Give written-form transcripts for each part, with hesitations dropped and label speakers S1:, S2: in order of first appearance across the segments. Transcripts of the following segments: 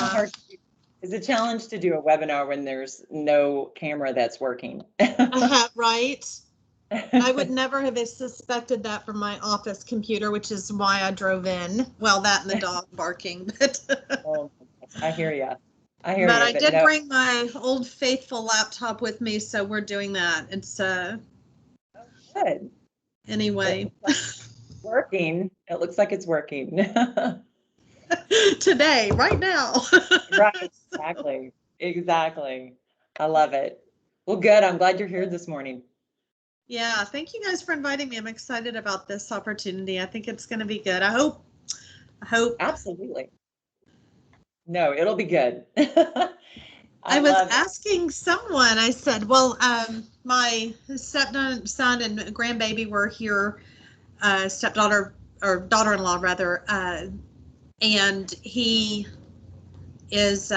S1: Yeah.
S2: It's a challenge to do a webinar when there's no camera that's working.
S1: Right. I would never have suspected that from my office computer, which is why I drove in. Well, that and the dog barking, but
S2: Oh, I hear you. I hear
S1: but
S2: you.
S1: I did
S2: no.
S1: bring my old faithful laptop with me, so we're doing that. It's
S2: Good.
S1: Anyway.
S2: Working. It looks like it's working.
S1: Today, right now.
S2: Right, exactly. Exactly. I love it. Well, good. I'm glad you're here this morning.
S1: Yeah, thank you guys for inviting me. I'm excited about this opportunity. I think it's going to be good. I hope.
S2: Absolutely. No, it'll be good.
S1: I was asking someone, I said, well, my stepson and grandbaby were here, stepdaughter or daughter-in-law rather, and he is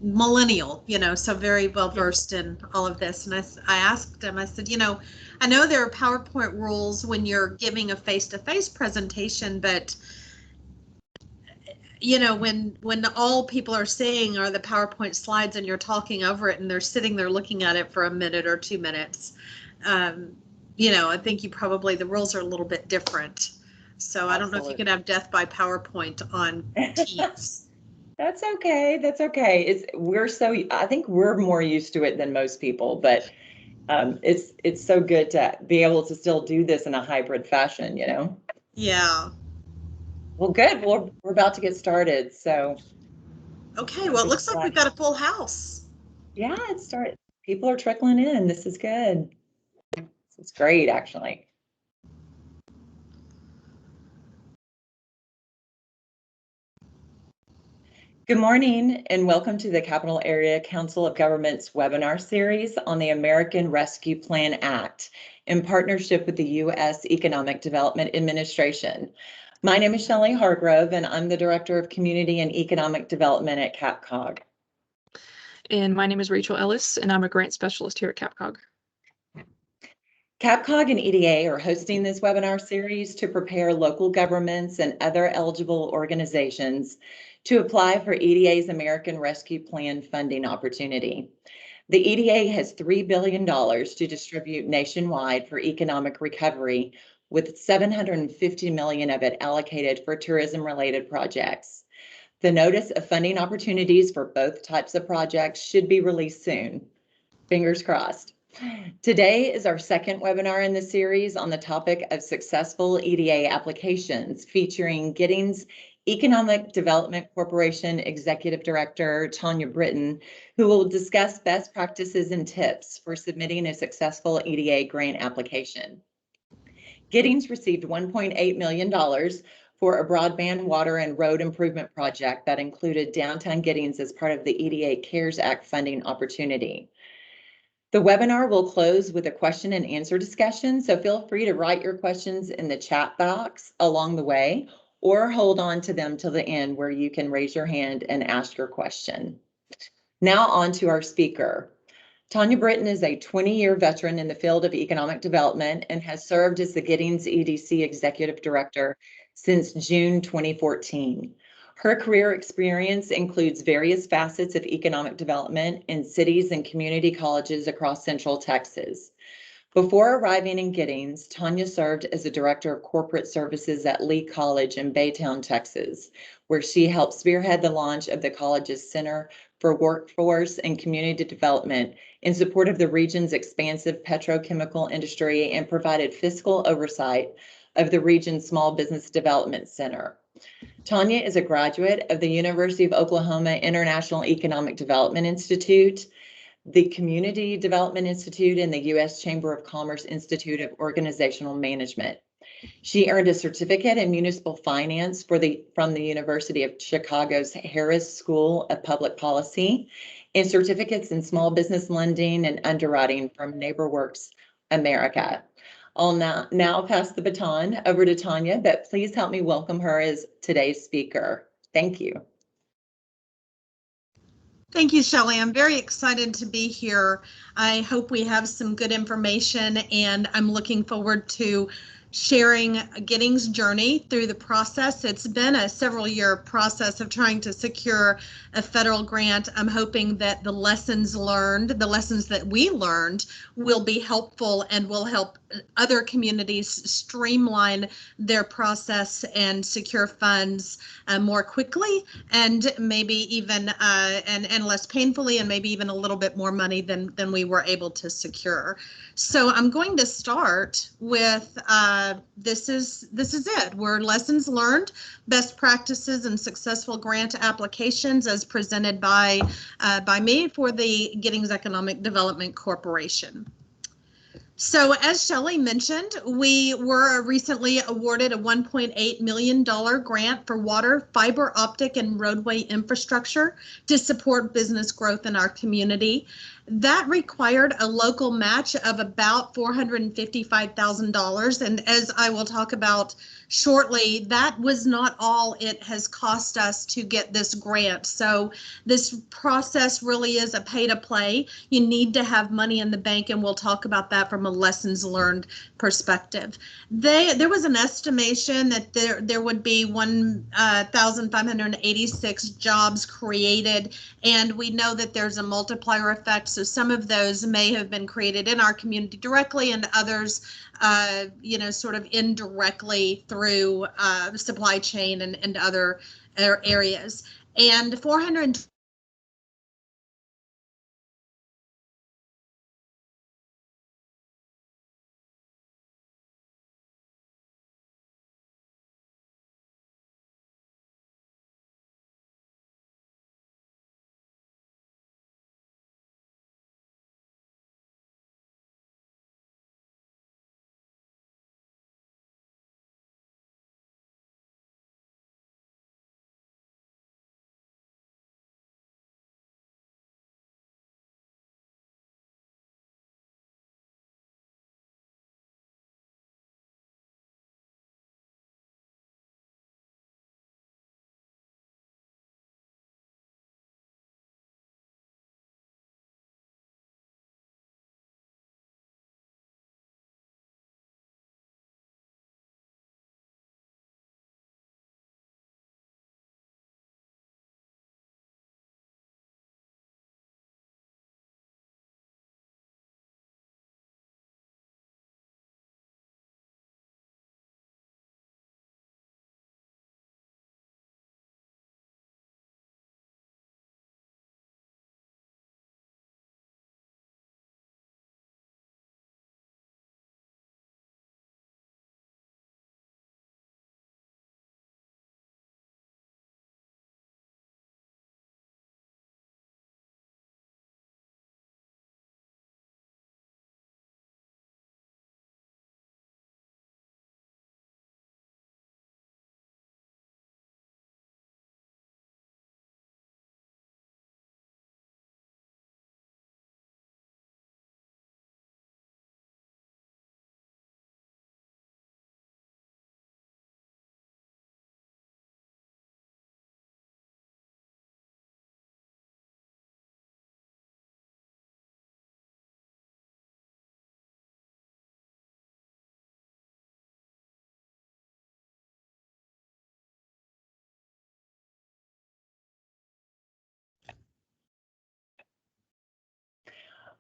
S1: millennial, so very well versed in all of this. And I asked him, I said, I know there are PowerPoint rules when you're giving a face-to-face presentation, but when all people are seeing are the PowerPoint slides and you're talking over it and they're sitting there looking at it for a minute or 2 minutes, I think the rules are a little bit different. So I don't know if you could have death by PowerPoint on Teams.
S2: That's okay. That's okay. I think we're more used to it than most people, but it's so good to be able to still do this in a hybrid fashion,
S1: Yeah.
S2: Well, good. Well, we're about to get started, so.
S1: Okay. Well, it looks like we've got a full house.
S2: Yeah, it started. People are trickling in. This is good. This is great, actually. Good morning and welcome to the Capital Area Council of Governments webinar series on the American Rescue Plan Act in partnership with the U.S. Economic Development Administration. My name is Shelley Hargrove and I'm the Director of Community and Economic Development at CAPCOG.
S3: And my name is Rachel Ellis and I'm a grant specialist here at CAPCOG.
S2: CAPCOG and EDA are hosting this webinar series to prepare local governments and other eligible organizations to apply for EDA's American Rescue Plan funding opportunity. The EDA has $3 billion to distribute nationwide for economic recovery, with $750 million of it allocated for tourism-related projects. The notice of funding opportunities for both types of projects should be released soon. Fingers crossed. Today is our second webinar in the series on the topic of successful EDA applications, featuring Giddings Economic Development Corporation Executive Director Tonya Britton, who will discuss best practices and tips for submitting a successful EDA grant application. Giddings received $1.8 million for a broadband, water, and road improvement project that included downtown Giddings as part of the EDA CARES Act funding opportunity. The webinar will close with a question and answer discussion, so feel free to write your questions in the chat box along the way, or hold on to them till the end where you can raise your hand and ask your question. Now on to our speaker. Tonya Britton is a 20-year veteran in the field of economic development and has served as the Giddings EDC Executive Director since June 2014. Her career experience includes various facets of economic development in cities and community colleges across Central Texas. Before arriving in Giddings, Tonya served as a director of corporate services at Lee College in Baytown, Texas, where she helped spearhead the launch of the college's Center for Workforce and Community Development in support of the region's expansive petrochemical industry and provided fiscal oversight of the region's Small Business Development Center. Tonya is a graduate of the University of Oklahoma International Economic Development Institute, the Community Development Institute, and the U.S. Chamber of Commerce Institute of Organizational Management. She earned a certificate in municipal finance from the University of Chicago's Harris School of Public Policy and certificates in small business lending and underwriting from NeighborWorks America. I'll now pass the baton over to Tonya, but please help me welcome her as today's speaker. Thank you.
S1: Thank you, Shelley. I'm very excited to be here. I hope we have some good information, and I'm looking forward to sharing Giddings' journey through the process. It's been a several-year process of trying to secure a federal grant. I'm hoping that the lessons learned, the lessons that we learned, will be helpful and will help other communities streamline their process and secure funds more quickly, and maybe even and less painfully, and maybe even a little bit more money than we were able to secure. So I'm going to start with this is it. We're lessons learned, best practices, and successful grant applications as presented by me for the Giddings Economic Development Corporation. So as Shelley mentioned, we were recently awarded a $1.8 million grant for water, fiber optic, and roadway infrastructure to support business growth in our community. That required a local match of about $455,000. And as I will talk about shortly, that was not all it has cost us to get this grant. So this process really is a pay to play. You need to have money in the bank, and we'll talk about that from a lessons learned perspective. There was an estimation that there would be 1,586 jobs created, and we know that there's a multiplier effect. So some of those may have been created in our community directly, and others, sort of indirectly through supply chain and other areas. And 400.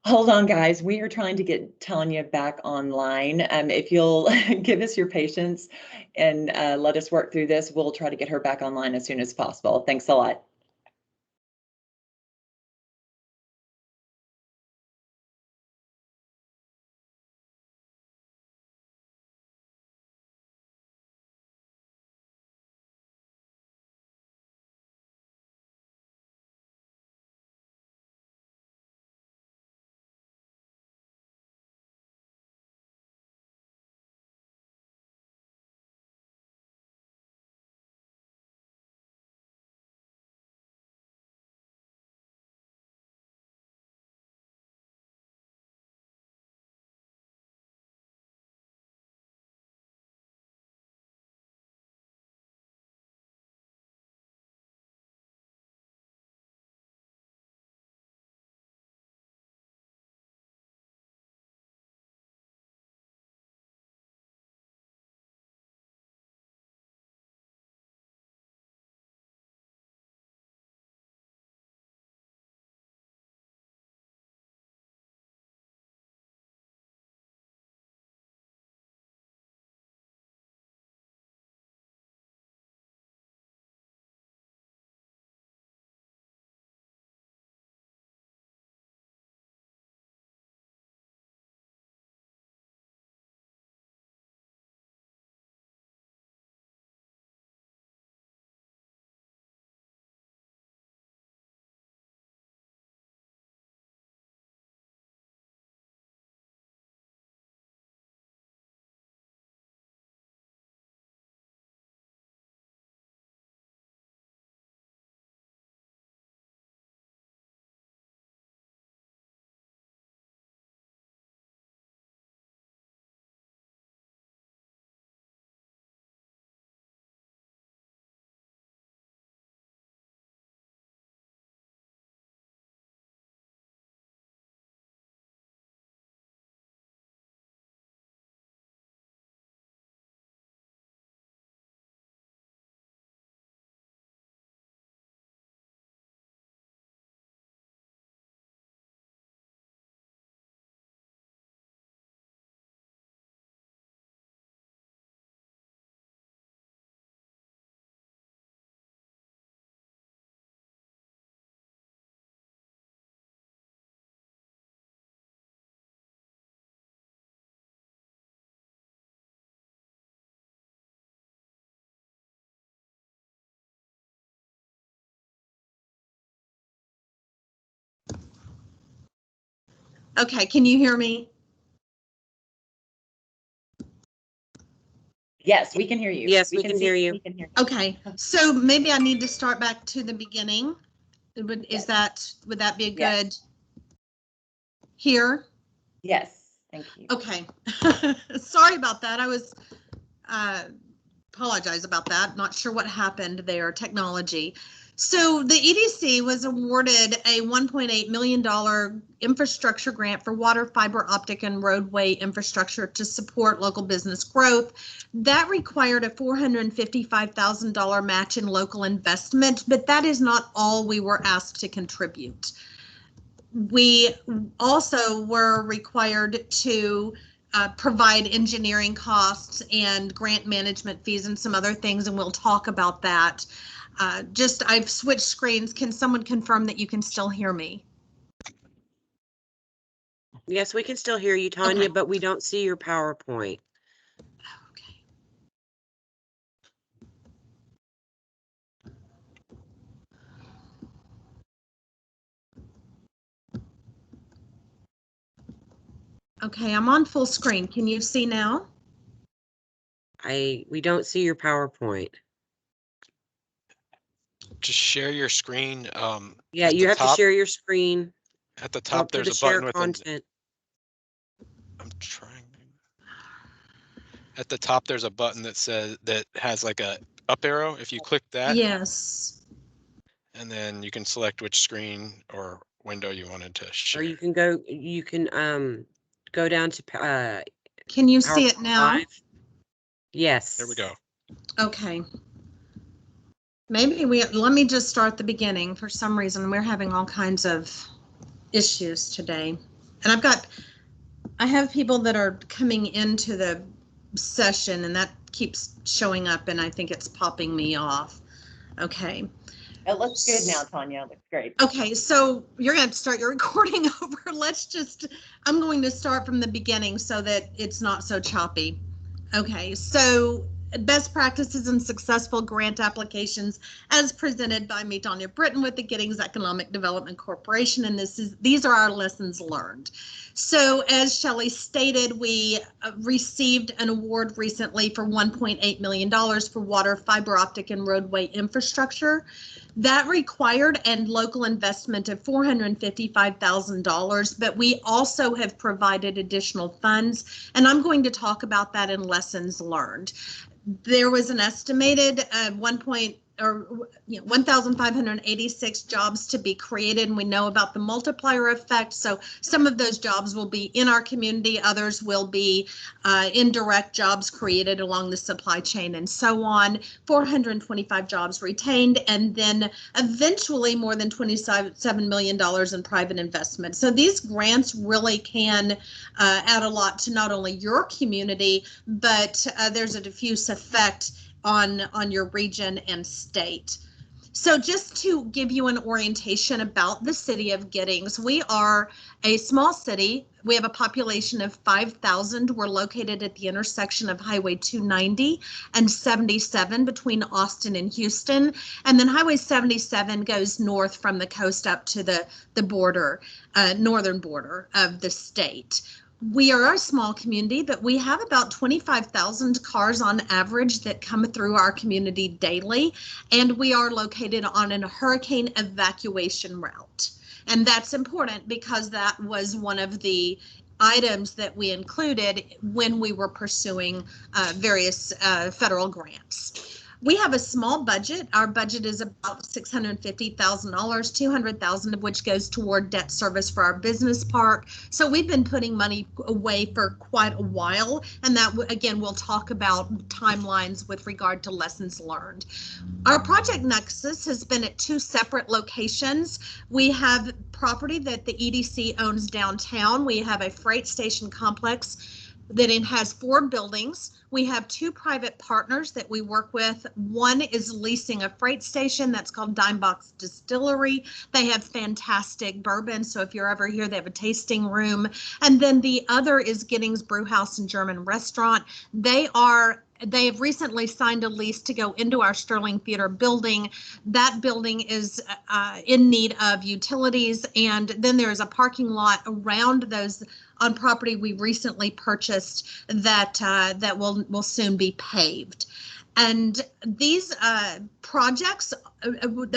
S2: Hold on, guys. We are trying to get Tonya back online. If you'll give us your patience and let us work through this, we'll try to get her back online as soon as possible. Thanks a lot.
S1: Okay, can you hear me?
S2: Yes, we can hear you.
S4: Yes, we can hear you.
S2: We can hear you.
S1: Okay, so maybe I need to start back to the beginning. Would that be a good
S2: Yes.
S1: here?
S2: Yes, thank you.
S1: Okay. Sorry about that. I was apologize about that. Not sure what happened there, technology. So the EDC was awarded a $1.8 million infrastructure grant for water, fiber optic, and roadway infrastructure to support local business growth. That required a $455,000 match in local investment, but that is not all we were asked to contribute. We also were required to provide engineering costs and grant management fees and some other things, and we'll talk about that. I've switched screens. Can someone confirm that you can still hear me?
S4: Yes, we can still hear you, Tonya,
S1: Okay.
S4: but we don't see your PowerPoint.
S1: Okay. Okay, I'm on full screen. Can you see now?
S4: We don't see your PowerPoint.
S5: Just share your screen.
S4: Yeah, you have to share your screen.
S5: At the top, there's a button with
S4: content.
S5: I'm trying. At the top, there's a button that has like a up arrow. If you click that,
S1: Yes.
S5: and then you can select which screen or window you wanted to share.
S4: Or you can go down to
S1: Can you see it now?
S4: 5. Yes.
S5: There we go.
S1: Okay. Let me just start the beginning. For some reason, we're having all kinds of issues today. And I have people that are coming into the session and that keeps showing up and I think it's popping me off. Okay.
S2: It looks good now, Tonya. It looks great.
S1: Okay, so you're going to start your recording over. I'm going to start from the beginning so that it's not so choppy. Okay, so best practices and successful grant applications as presented by me, Tonya Britton, with the Giddings Economic Development Corporation, and these are our lessons learned. So as Shelley stated, we received an award recently for $1.8 million for water, fiber optic, and roadway infrastructure. That required and local investment of $455,000, but we also have provided additional funds, and I'm going to talk about that in lessons learned. There was an estimated 1,586 jobs to be created, and we know about the multiplier effect. So some of those jobs will be in our community, others will be indirect jobs created along the supply chain and so on. 425 jobs retained, and then eventually more than $27 million in private investment. So these grants really can add a lot to not only your community, but there's a diffuse effect on your region and state. So just to give you an orientation about the city of Giddings, we are a small city. We have a population of 5,000. We're located at the intersection of Highway 290 and 77 between Austin and Houston. And then Highway 77 goes north from the coast up to the border, northern border of the state. We are a small community, but we have about 25,000 cars on average that come through our community daily, and we are located on a hurricane evacuation route. And that's important because that was one of the items that we included when we were pursuing various federal grants. We have a small budget. Our budget is about $650,000, $200,000 of which goes toward debt service for our business park. So we've been putting money away for quite a while. And that, again, we'll talk about timelines with regard to lessons learned. Our project nexus has been at 2 separate locations. We have property that the EDC owns downtown. We have a freight station complex that it has 4 buildings. We have 2 private partners that we work with. One is leasing a freight station that's called Dime Box Distillery. They have fantastic bourbon, so if you're ever here, they have a tasting room. And then the other is Giddings Brew House and German Restaurant. They are they have recently signed a lease to go into our Sterling Theater building. That building is in need of utilities, and then there's a parking lot around those on property we recently purchased that that will soon be paved. And these projects,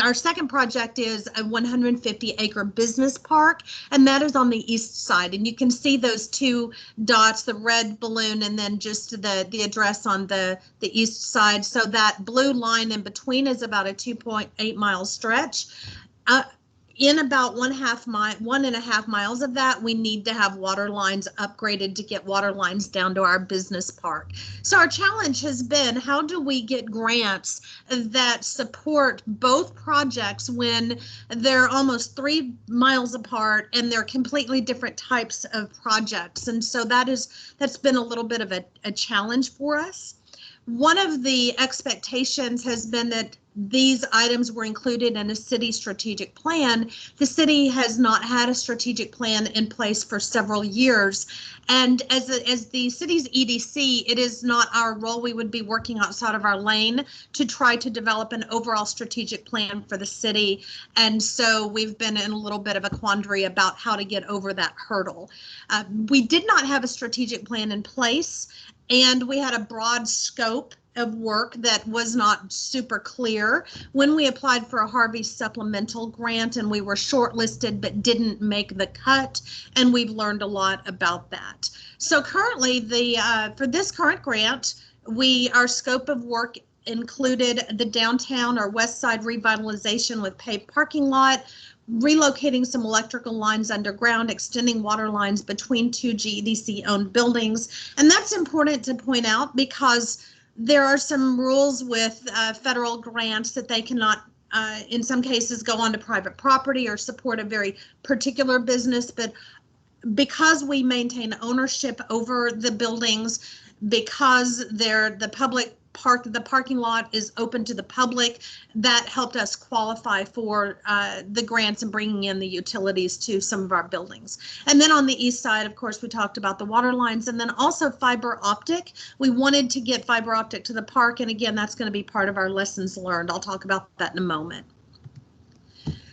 S1: our second project is a 150-acre business park, and that is on the east side. And you can see those two dots, the red balloon, and then just the address on the east side. So that blue line in between is about a 2.8 mile stretch. In about 1.5 miles of that, we need to have water lines upgraded to get water lines down to our business park. So our challenge has been, how do we get grants that support both projects when they're almost 3 miles apart and they're completely different types of projects? And so that's been a little bit of a challenge for us. One of the expectations has been that these items were included in a city strategic plan. The city has not had a strategic plan in place for several years. And as the city's EDC, it is not our role. We would be working outside of our lane to try to develop an overall strategic plan for the city. And so we've been in a little bit of a quandary about how to get over that hurdle. We did not have a strategic plan in place, and we had a broad scope of work that was not super clear when we applied for a Harvey supplemental grant, and we were shortlisted but didn't make the cut, and we've learned a lot about that. So currently, for this current grant, our scope of work included the downtown or west side revitalization with paved parking lot, relocating some electrical lines underground, extending water lines between two GEDC-owned buildings. And that's important to point out because there are some rules with federal grants that they cannot, in some cases, go onto private property or support a very particular business. But because we maintain ownership over the buildings, because the parking lot is open to the public, that helped us qualify for the grants and bringing in the utilities to some of our buildings. And then on the east side, of course, we talked about the water lines, and then also fiber optic. We wanted to get fiber optic to the park, and again, that's going to be part of our lessons learned. I'll talk about that in a moment.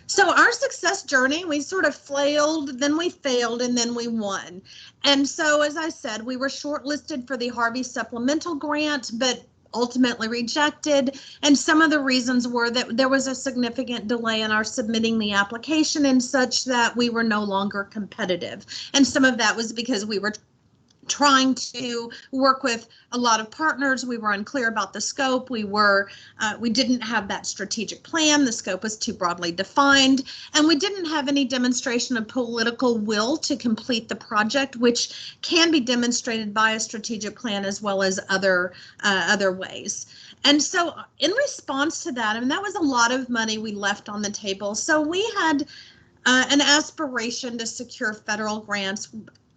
S1: So our success journey, we sort of flailed, then we failed, and then we won. And so, as I said, we were shortlisted for the Harvey supplemental grant, but ultimately rejected. And some of the reasons were that there was a significant delay in our submitting the application and such that we were no longer competitive. And some of that was because we were trying to work with a lot of partners. We were unclear about the scope. We didn't have that strategic plan. The scope was too broadly defined, and we didn't have any demonstration of political will to complete the project, which can be demonstrated by a strategic plan as well as other ways. And so in response to that, that was a lot of money we left on the table. So we had an aspiration to secure federal grants,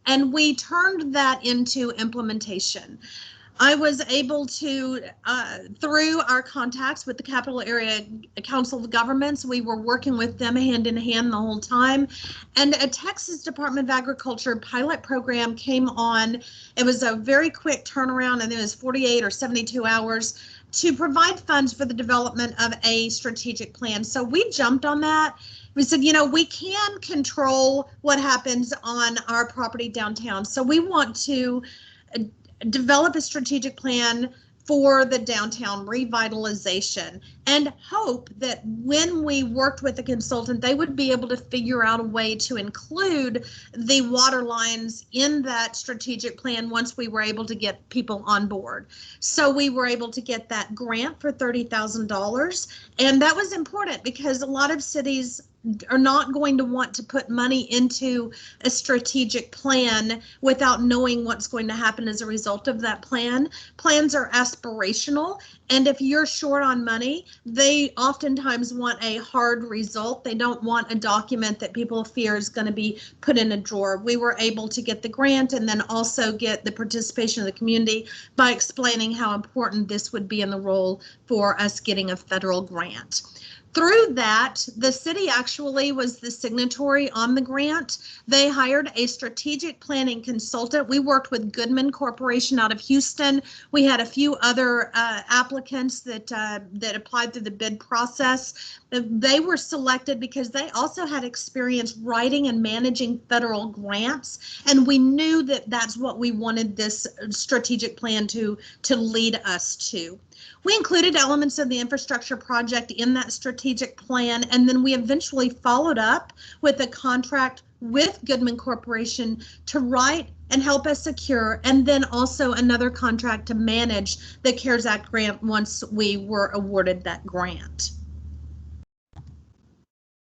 S1: and we turned that into implementation. I was able to, through our contacts with the Capital Area Council of Governments, we were working with them hand in hand the whole time. And a Texas Department of Agriculture pilot program came on. It was a very quick turnaround, and it was 48 or 72 hours to provide funds for the development of a strategic plan. So we jumped on that. We said, we can control what happens on our property downtown. So we want to develop a strategic plan for the downtown revitalization, and hope that when we worked with the consultant, they would be able to figure out a way to include the water lines in that strategic plan once we were able to get people on board. So we were able to get that grant for $30,000, and that was important because a lot of cities are not going to want to put money into a strategic plan without knowing what's going to happen as a result of that plan. Plans are aspirational, and if you're short on money, they oftentimes want a hard result. They don't want a document that people fear is going to be put in a drawer. We were able to get the grant and then also get the participation of the community by explaining how important this would be in the role for us getting a federal grant. Through that, the city actually was the signatory on the grant. They hired a strategic planning consultant. We worked with Goodman Corporation out of Houston. We had a few other applicants that applied through the bid process. They were selected because they also had experience writing and managing federal grants, and we knew that that's what we wanted this strategic plan to lead us to. We included elements of the infrastructure project in that strategic plan, and then we eventually followed up with a contract with Goodman Corporation to write and help us secure, and then also another contract to manage the CARES Act grant once we were awarded that grant.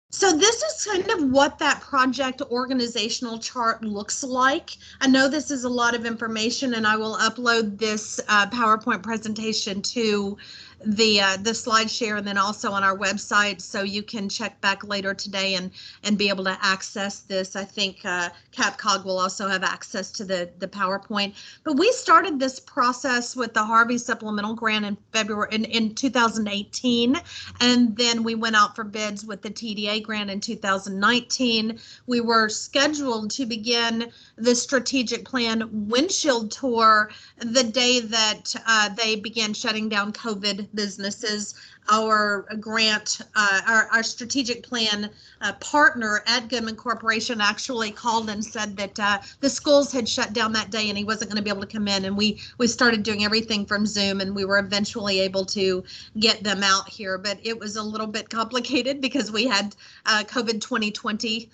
S1: So this is kind of what that project organizational chart looks like. I know this is a lot of information, and I will upload this PowerPoint presentation to the slide share and then also on our website, so you can check back later today and be able to access this. I think CAPCOG will also have access to the PowerPoint. But we started this process with the Harvey Supplemental Grant in February in 2018, and then we went out for bids with the TDA grant in 2019. We were scheduled to begin the strategic plan windshield tour the day that they began shutting down COVID businesses. Our grant, our strategic plan partner at Goodman Corporation actually called and said that the schools had shut down that day and he wasn't going to be able to come in, and we started doing everything from Zoom, and we were eventually able to get them out here. But it was a little bit complicated because we had COVID 2020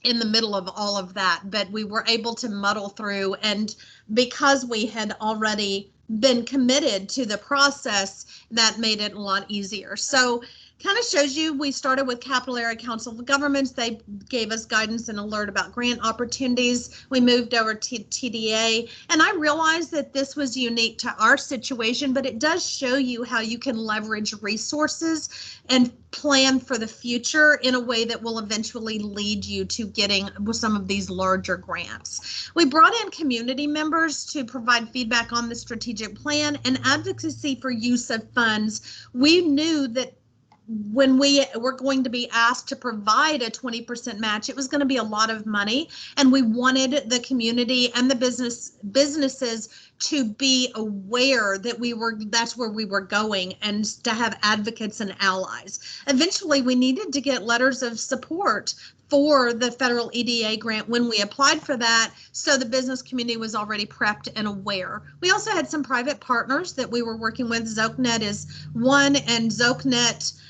S1: in the middle of all of that, but we were able to muddle through, and because we had already been committed to the process, that made it a lot easier. So kind of shows you, we started with Capital Area Council of Governments. They gave us guidance and alert about grant opportunities. We moved over to TDA, and I realized that this was unique to our situation, but it does show you how you can leverage resources and plan for the future in a way that will eventually lead you to getting some of these larger grants. We brought in community members to provide feedback on the strategic plan and advocacy for use of funds. We knew that when we were going to be asked to provide a 20% match, it was going to be a lot of money, and we wanted the community and the businesses to be aware that that's where we were going, and to have advocates and allies. Eventually, we needed to get letters of support for the federal EDA grant when we applied for that, so the business community was already prepped and aware. We also had some private partners that we were working with. ZoCnet is one, and ZoCnet,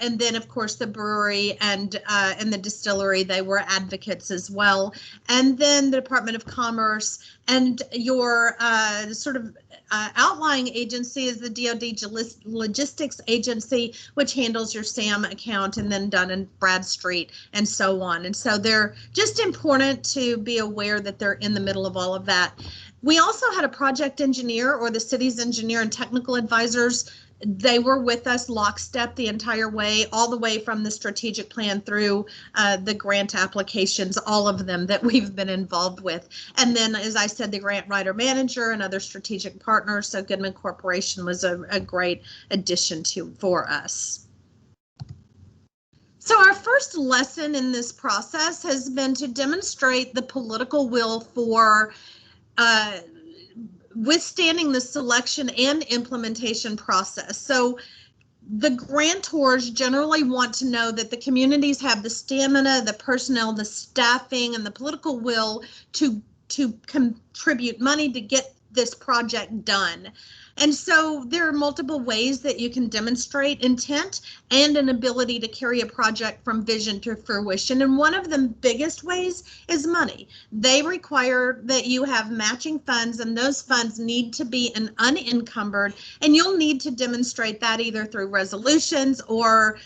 S1: and then of course the brewery and the distillery, they were advocates as well. And then the Department of Commerce, and your sort of outlying agency is the DoD Logistics Agency, which handles your SAM account, and then Dun & Bradstreet and so on. And so they're just important to be aware that they're in the middle of all of that. We also had a project engineer, or the city's engineer and technical advisors. They were with us lockstep the entire way, all the way from the strategic plan through the grant applications, all of them that we've been involved with. And then, as I said, the grant writer manager and other strategic partners. So Goodman Corporation was a great addition for us. So our first lesson in this process has been to demonstrate the political will for withstanding the selection and implementation process. So the grantors generally want to know that the communities have the stamina, the personnel, the staffing, and the political will to contribute money to get this project done. And so there are multiple ways that you can demonstrate intent and an ability to carry a project from vision to fruition. And one of the biggest ways is money. They require that you have matching funds, and those funds need to be unencumbered, and you'll need to demonstrate that either through resolutions or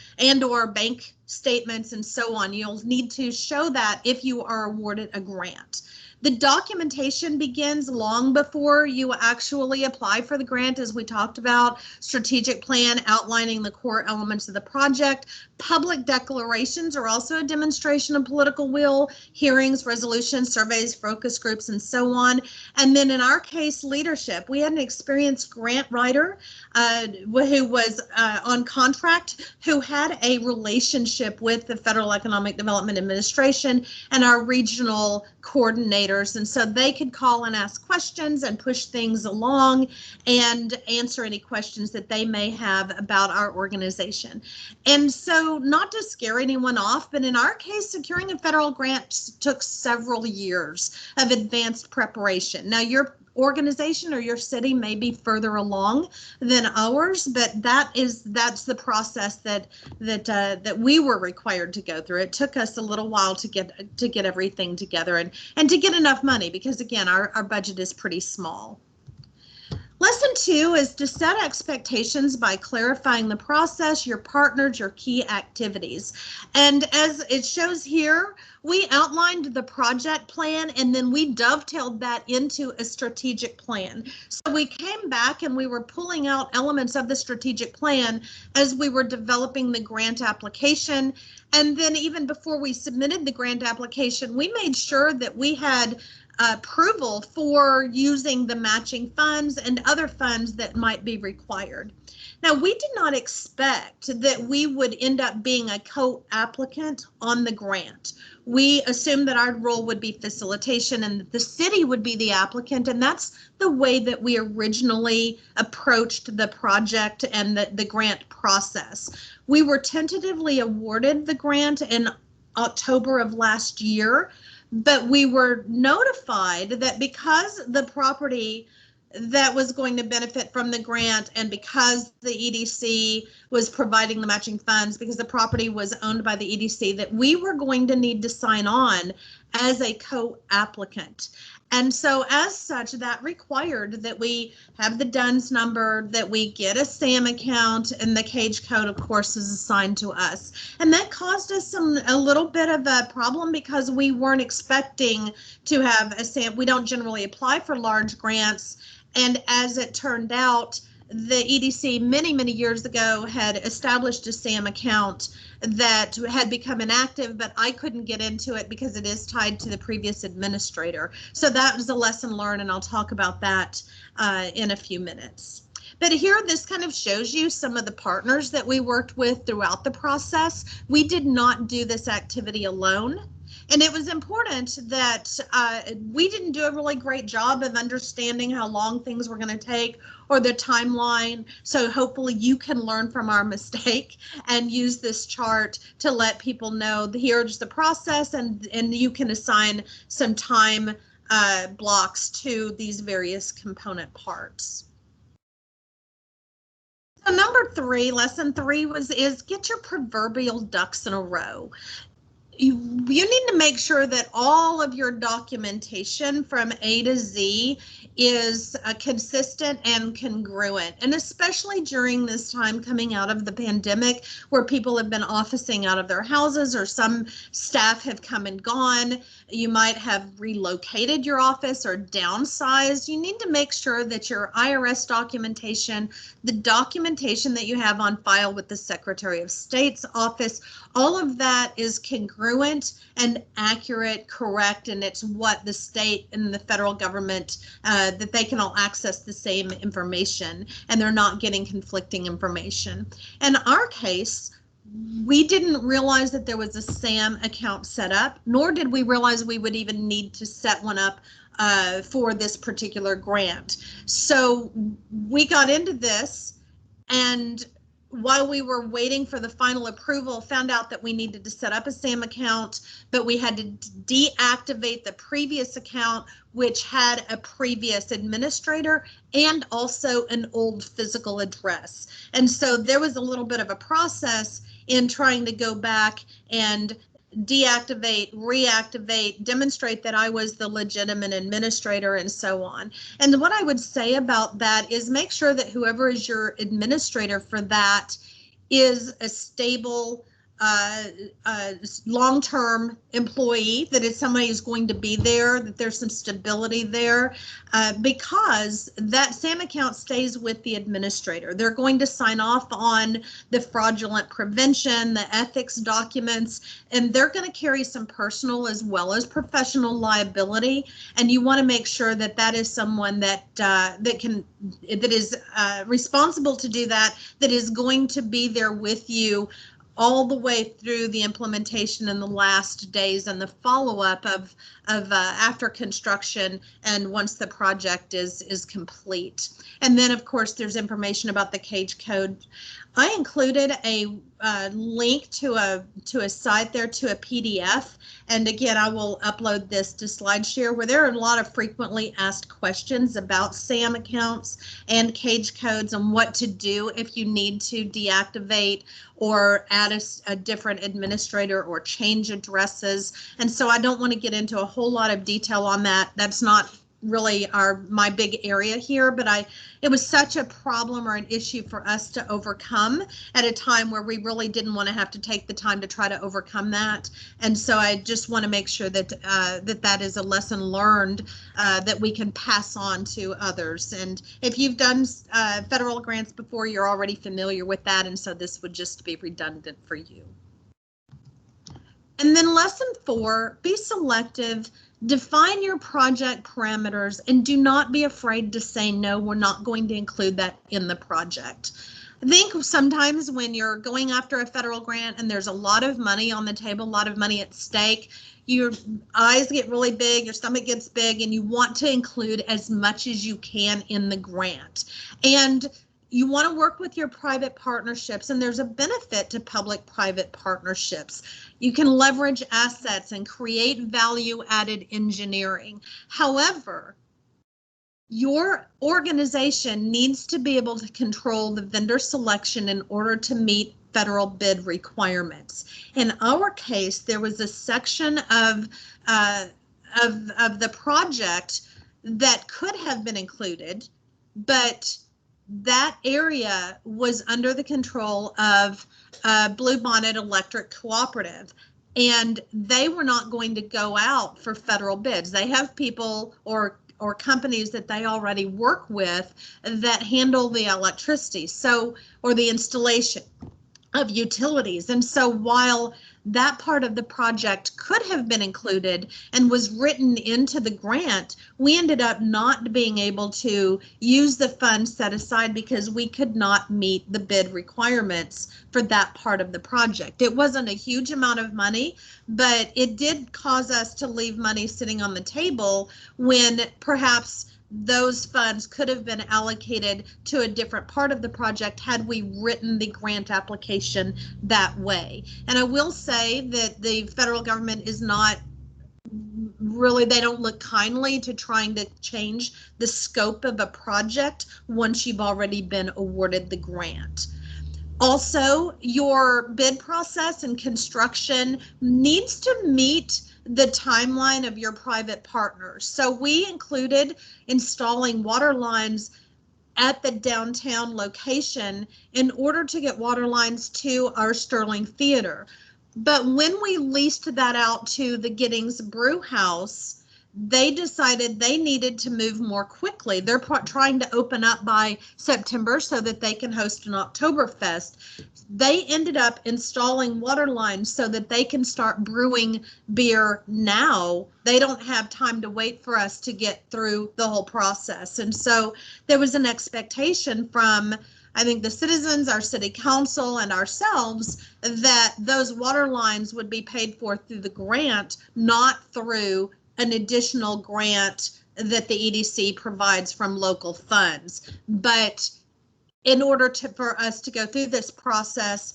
S1: bank statements and so on. You'll need to show that if you are awarded a grant. The documentation begins long before you actually apply for the grant, as we talked about. Strategic plan outlining the core elements of the project. Public declarations are also a demonstration of political will, hearings, resolutions, surveys, focus groups, and so on. And then in our case, leadership. We had an experienced grant writer who was on contract, who had a relationship with the Federal Economic Development Administration and our regional coordinators. And so they could call and ask questions and push things along and answer any questions that they may have about our organization. And so, not to scare anyone off, but in our case, securing a federal grant took several years of advanced preparation. Now, your organization or your city may be further along than ours, but that's the process that we were required to go through. It took us a little while to get everything together and to get enough money, because again, our budget is pretty small. Lesson 2 is to set expectations by clarifying the process, your partners, your key activities. And as it shows here, we outlined the project plan and then we dovetailed that into a strategic plan. So we came back and we were pulling out elements of the strategic plan as we were developing the grant application. And then even before we submitted the grant application, we made sure that we had approval for using the matching funds and other funds that might be required. Now, we did not expect that we would end up being a co-applicant on the grant. We assumed that our role would be facilitation and that the city would be the applicant, and that's the way that we originally approached the project and the grant process. We were tentatively awarded the grant in October of last year, but we were notified that because the property that was going to benefit from the grant and because the EDC was providing the matching funds, because the property was owned by the EDC, that we were going to need to sign on as a co-applicant. And so as such, that required that we have the DUNS number, that we get a SAM account, and the CAGE code, of course, is assigned to us. And that caused us a little bit of a problem because we weren't expecting to have a SAM. We don't generally apply for large grants. And as it turned out, the EDC many years ago had established a SAM account that had become inactive, but I couldn't get into it because it is tied to the previous administrator. So that was a lesson learned, and I'll talk about that in a few minutes. But here, this kind of shows you some of the partners that we worked with throughout the process. We did not do this activity alone. And it was important that we didn't do a really great job of understanding how long things were going to take or the timeline. So hopefully you can learn from our mistake and use this chart to let people know here's the process, and you can assign some time blocks to these various component parts. So number 3, lesson 3 is get your proverbial ducks in a row. You need to make sure that all of your documentation from A to Z is consistent and congruent, and especially during this time coming out of the pandemic where people have been officing out of their houses or some staff have come and gone. You might have relocated your office or downsized. You need to make sure that your IRS documentation, the documentation that you have on file with the Secretary of State's office, all of that is congruent and accurate, correct, and it's what the state and the federal government, that they can all access the same information and they're not getting conflicting information. In our case, we didn't realize that there was a SAM account set up, nor did we realize we would even need to set one up for this particular grant. So we got into this, and while we were waiting for the final approval, found out that we needed to set up a SAM account, but we had to deactivate the previous account, which had a previous administrator and also an old physical address. And so there was a little bit of a process in trying to go back and deactivate, reactivate, demonstrate that I was the legitimate administrator, and so on. And what I would say about that is make sure that whoever is your administrator for that is a stable long-term employee, that it's somebody who's going to be there, that there's some stability there, because that SAM account stays with the administrator. They're going to sign off on the fraudulent prevention, the ethics documents, and they're going to carry some personal as well as professional liability. And you want to make sure that that is someone that is responsible to do that, that is going to be there with you all the way through the implementation in the last days and the follow-up of after construction and once the project is complete. And then, of course, there's information about the CAGE code. I included a link to a site there, to a PDF. And again, I will upload this to SlideShare, where there are a lot of frequently asked questions about SAM accounts and CAGE codes and what to do if you need to deactivate or add a different administrator or change addresses. And so I don't want to get into a whole lot of detail on that. That's not really my big area here, but it was such a problem or an issue for us to overcome at a time where we really didn't want to have to take the time to try to overcome that. And so I just want to make sure that that is a lesson learned that we can pass on to others. And if you've done federal grants before, you're already familiar with that, and so this would just be redundant for you. And then lesson 4, be selective. Define your project parameters and do not be afraid to say, no, we're not going to include that in the project. I think sometimes when you're going after a federal grant and there's a lot of money on the table, a lot of money at stake, your eyes get really big, your stomach gets big, and you want to include as much as you can in the grant. And you want to work with your private partnerships, and there's a benefit to public-private partnerships. You can leverage assets and create value-added engineering. However, your organization needs to be able to control the vendor selection in order to meet federal bid requirements. In our case, there was a section of the project that could have been included, but that area was under the control of Blue Bonnet Electric Cooperative, and they were not going to go out for federal bids. They have people or companies that they already work with that handle the electricity, or the installation of utilities. And so while that part of the project could have been included and was written into the grant, we ended up not being able to use the funds set aside because we could not meet the bid requirements for that part of the project. It wasn't a huge amount of money, but it did cause us to leave money sitting on the table when perhaps those funds could have been allocated to a different part of the project had we written the grant application that way. And I will say that the federal government is not really, they don't look kindly to trying to change the scope of a project once you've already been awarded the grant. Also, your bid process and construction needs to meet the timeline of your private partners. So we included installing water lines at the downtown location in order to get water lines to our Sterling Theater. But when we leased that out to the Giddings Brew House, they decided they needed to move more quickly. They're trying to open up by September so that they can host an Oktoberfest. They ended up installing water lines so that they can start brewing beer now. They don't have time to wait for us to get through the whole process. And so there was an expectation from, I think, the citizens, our city council, and ourselves that those water lines would be paid for through the grant, not through an additional grant that the EDC provides from local funds. But in order for us to go through this process,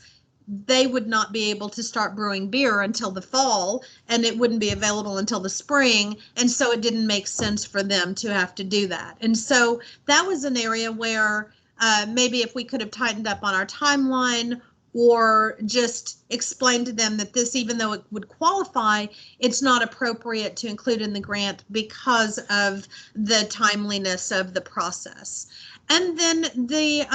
S1: they would not be able to start brewing beer until the fall, and it wouldn't be available until the spring. And so it didn't make sense for them to have to do that. And so that was an area where maybe if we could have tightened up on our timeline, or just explain to them that this, even though it would qualify, it's not appropriate to include in the grant because of the timeliness of the process. And then the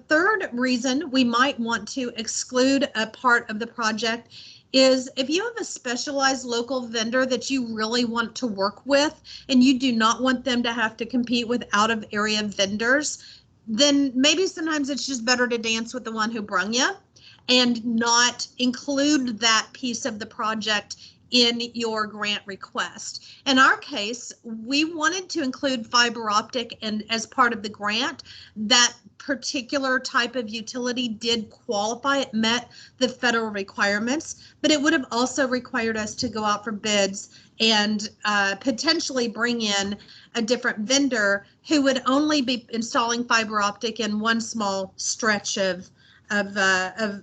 S1: third reason we might want to exclude a part of the project is if you have a specialized local vendor that you really want to work with and you do not want them to have to compete with out of area vendors, then maybe sometimes it's just better to dance with the one who brung you and not include that piece of the project in your grant request. In our case, we wanted to include fiber optic, and as part of the grant, that particular type of utility did qualify. It met the federal requirements, but it would have also required us to go out for bids and potentially bring in a different vendor who would only be installing fiber optic in one small stretch of the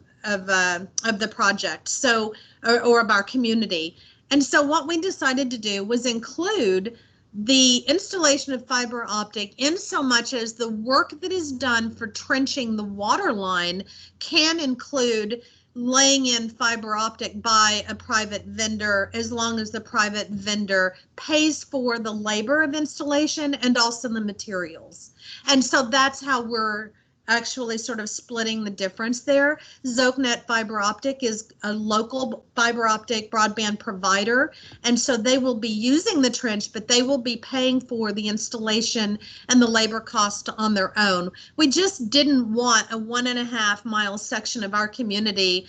S1: project, so or of our community. And so what we decided to do was include the installation of fiber optic in so much as the work that is done for trenching the water line can include laying in fiber optic by a private vendor, as long as the private vendor pays for the labor of installation and also the materials. And so that's how we're actually sort of splitting the difference there. ZokeNet Fiber Optic is a local fiber optic broadband provider, and so they will be using the trench, but they will be paying for the installation and the labor cost on their own. We just didn't want a 1.5 mile section of our community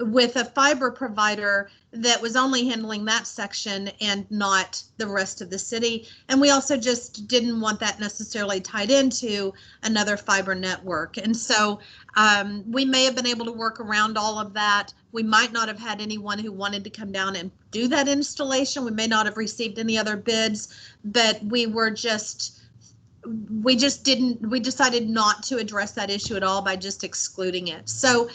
S1: with a fiber provider that was only handling that section and not the rest of the city. And we also just didn't want that necessarily tied into another fiber network. And so we may have been able to work around all of that. We might not have had anyone who wanted to come down and do that installation. We may not have received any other bids, but we decided not to address that issue at all by just excluding it. So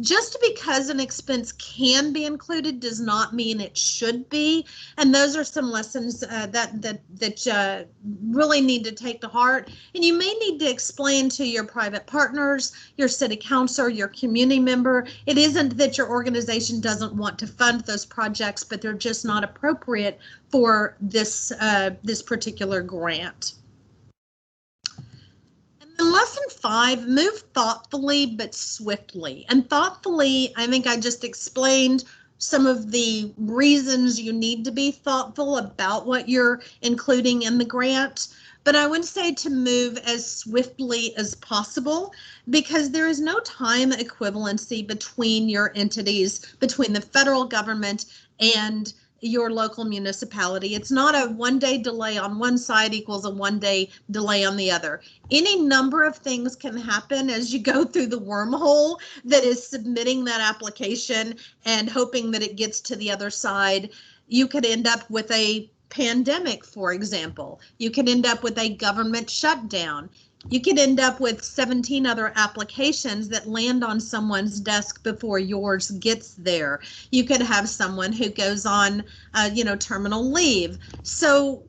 S1: just because an expense can be included does not mean it should be, and those are some lessons that really need to take to heart. And you may need to explain to your private partners, your city councilor, your community member. It isn't that your organization doesn't want to fund those projects, but they're just not appropriate for this this particular grant. Lesson 5, move thoughtfully but swiftly. And thoughtfully, I think I just explained some of the reasons you need to be thoughtful about what you're including in the grant. But I would say to move as swiftly as possible, because there is no time equivalency between your entities, between the federal government and your local municipality. It's not a 1-day delay on one side equals a 1-day delay on the other. Any number of things can happen as you go through the wormhole that is submitting that application and hoping that it gets to the other side. You could end up with a pandemic, for example. You could end up with a government shutdown. You could end up with 17 other applications that land on someone's desk before yours gets there. You could have someone who goes on, terminal leave. So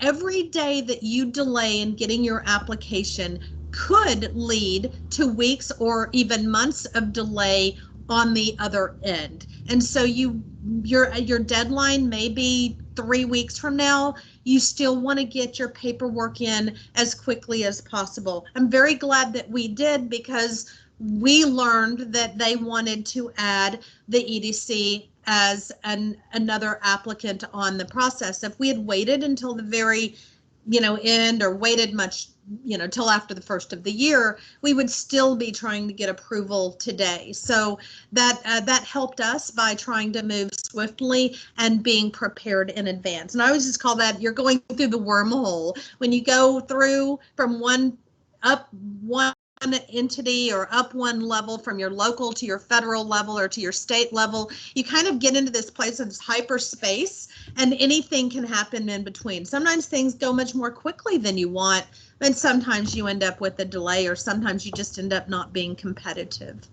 S1: every day that you delay in getting your application could lead to weeks or even months of delay on the other end. And so your deadline may be 3 weeks from now. You still want to get your paperwork in as quickly as possible. I'm very glad that we did, because we learned that they wanted to add the EDC as another applicant on the process. If we had waited until the very end, or waited much, till after the first of the year, we would still be trying to get approval today. So that helped us by trying to move swiftly and being prepared in advance. And I always just call that, you're going through the wormhole. When you go through from one entity or up one level from your local to your federal level or to your state level, you kind of get into this place of hyperspace, and anything can happen in between. Sometimes things go much more quickly than you want, and sometimes you end up with a delay, or sometimes you just end up not being competitive.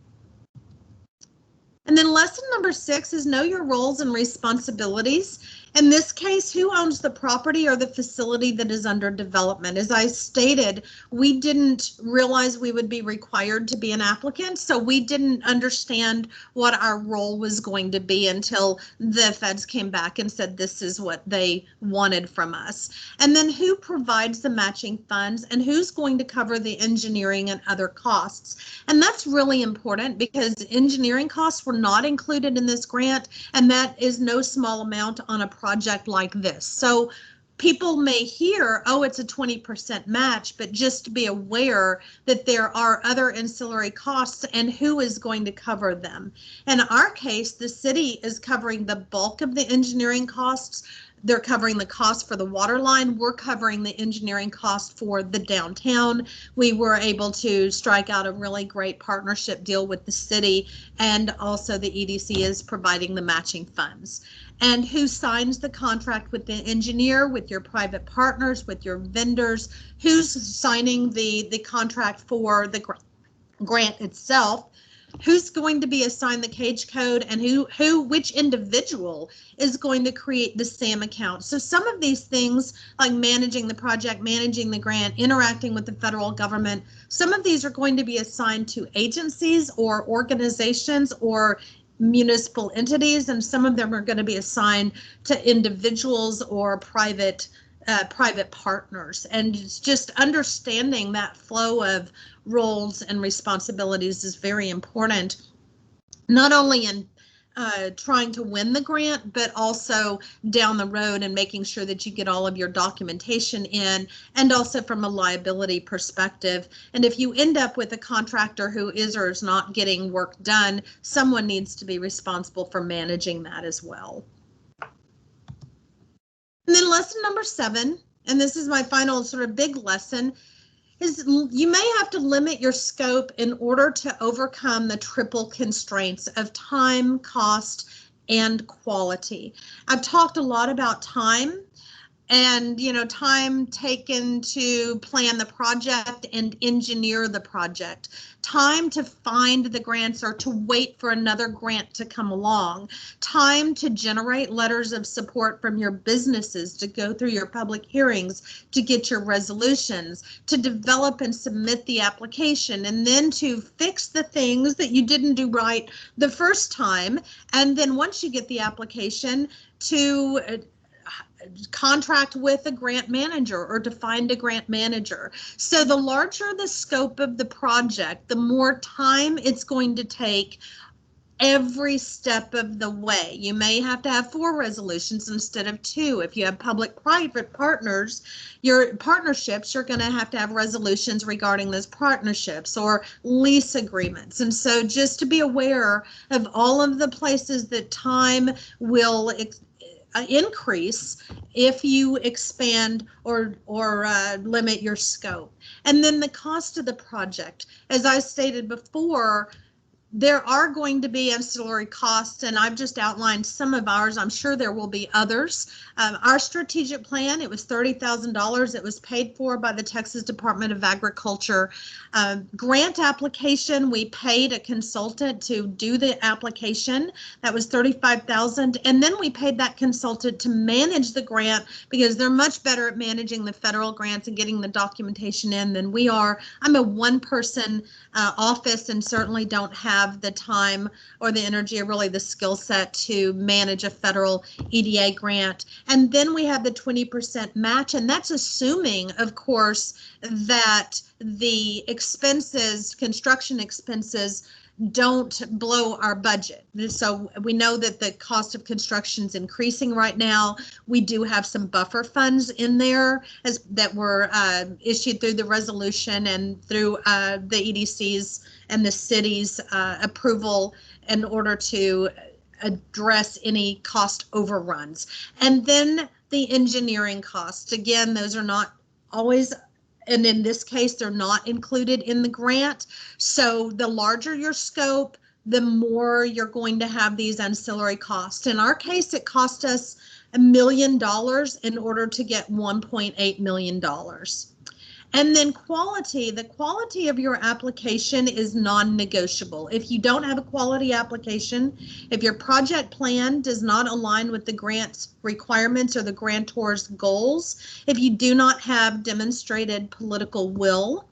S1: And then lesson number 6 is know your roles and responsibilities. In this case, who owns the property or the facility that is under development? As I stated, we didn't realize we would be required to be an applicant, so we didn't understand what our role was going to be until the feds came back and said this is what they wanted from us. And then who provides the matching funds and who's going to cover the engineering and other costs? And that's really important because engineering costs were not included in this grant, and that is no small amount on a project like this. So people may hear, oh, it's a 20% match, but just be aware that there are other ancillary costs and who is going to cover them. In our case, the city is covering the bulk of the engineering costs. They're covering the cost for the water line. We're covering the engineering cost for the downtown. We were able to strike out a really great partnership deal with the city, and also the EDC is providing the matching funds. And who signs the contract with the engineer, with your private partners, with your vendors? Who's signing the contract for the grant itself? Who's going to be assigned the cage code, and which individual is going to create the SAM account? So some of these things, like managing the project, managing the grant, interacting with the federal government, some of these are going to be assigned to agencies or organizations or municipal entities, and some of them are going to be assigned to individuals or private partners. And it's just understanding that flow of roles and responsibilities is very important, not only in trying to win the grant, but also down the road and making sure that you get all of your documentation in, and also from a liability perspective. And if you end up with a contractor who is or is not getting work done, someone needs to be responsible for managing that as well. And then lesson number 7, and this is my final sort of big lesson, is you may have to limit your scope in order to overcome the triple constraints of time, cost, and quality. I've talked a lot about time, and time taken to plan the project and engineer the project, time to find the grants or to wait for another grant to come along, time to generate letters of support from your businesses, to go through your public hearings, to get your resolutions, to develop and submit the application, and then to fix the things that you didn't do right the first time. And then once you get the application, to contract with a grant manager or to find a grant manager. So the larger the scope of the project, the more time it's going to take every step of the way. You may have to have 4 resolutions instead of 2. If you have public-private partners, your partnerships, you're going to have resolutions regarding those partnerships or lease agreements. And so just to be aware of all of the places that time will increase if you expand or limit your scope. And then the cost of the project. As I stated before, there are going to be ancillary costs, and I've just outlined some of ours. I'm sure there will be others. Our strategic plan, it was $30,000. It was paid for by the Texas Department of Agriculture. Grant application, we paid a consultant to do the application. That was $35,000. And then we paid that consultant to manage the grant, because they're much better at managing the federal grants and getting the documentation in than we are. I'm a one-person office and certainly don't have the time or the energy or really the skill set to manage a federal EDA grant. And then we have the 20% match, and that's assuming, of course, that the expenses, construction expenses, don't blow our budget. So we know that the cost of construction is increasing right now. We do have some buffer funds in there that were issued through the resolution and through the EDC's and the city's approval in order to address any cost overruns. And then the engineering costs. Again, those are not always, and in this case, they're not included in the grant. So the larger your scope, the more you're going to have these ancillary costs. In our case, it cost us $1 million in order to get $1.8 million. And then quality, the quality of your application is non-negotiable. If you don't have a quality application, if your project plan does not align with the grant's requirements or the grantor's goals, if you do not have demonstrated political will,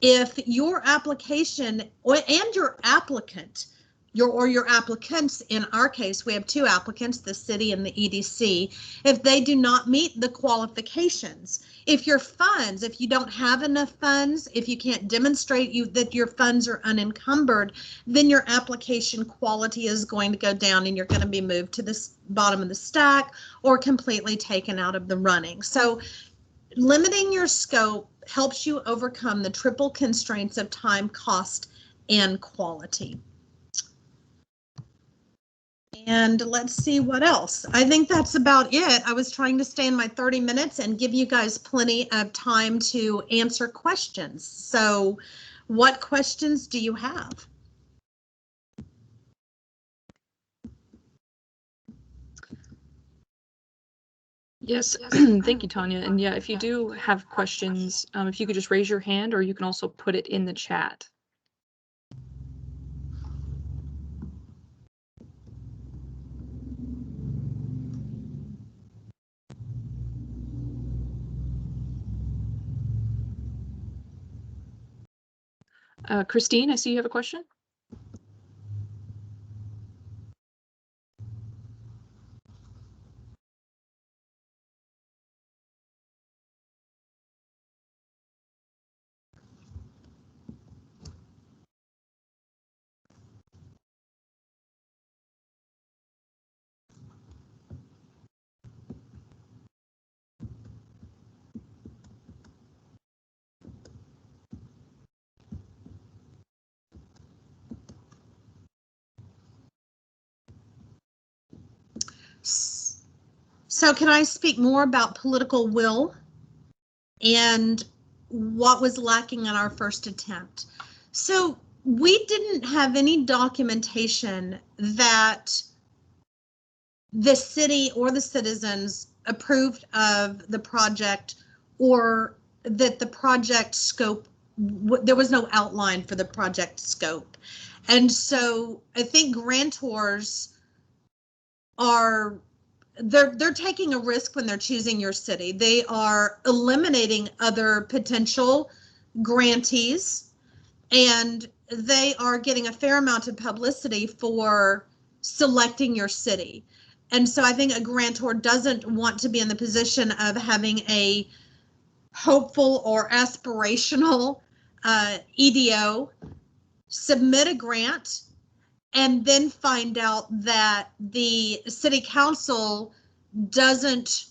S1: if your application and your applicant, your applicants, in our case, we have 2 applicants, the city and the EDC, if they do not meet the qualifications, if your funds, if you don't have enough funds, if you can't demonstrate that your funds are unencumbered, then your application quality is going to go down and you're going to be moved to the bottom of the stack or completely taken out of the running. So limiting your scope helps you overcome the triple constraints of time, cost, and quality. And let's see what else. I think that's about it. I was trying to stay in my 30 minutes and give you guys plenty of time to answer questions. So what questions do you have?
S3: Yes, thank you, Tonya. And yeah, if you do have questions, if you could just raise your hand, or you can also put it in the chat. Christine, I see you have a question.
S1: So can I speak more about political will and what was lacking in our first attempt? So we didn't have any documentation that the city or the citizens approved of the project, or that the project scope, there was no outline for the project scope. And so I think grantors are, they're taking a risk when they're choosing your city. They are eliminating other potential grantees, and they are getting a fair amount of publicity for selecting your city. And so I think a grantor doesn't want to be in the position of having a hopeful or aspirational EDO submit a grant and then find out that the city council doesn't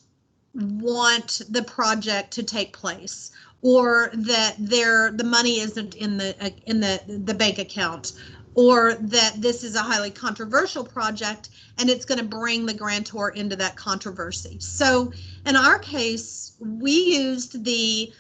S1: want the project to take place, or that the money isn't in the bank account, or that this is a highly controversial project and it's going to bring the grantor into that controversy. So in our case, we used the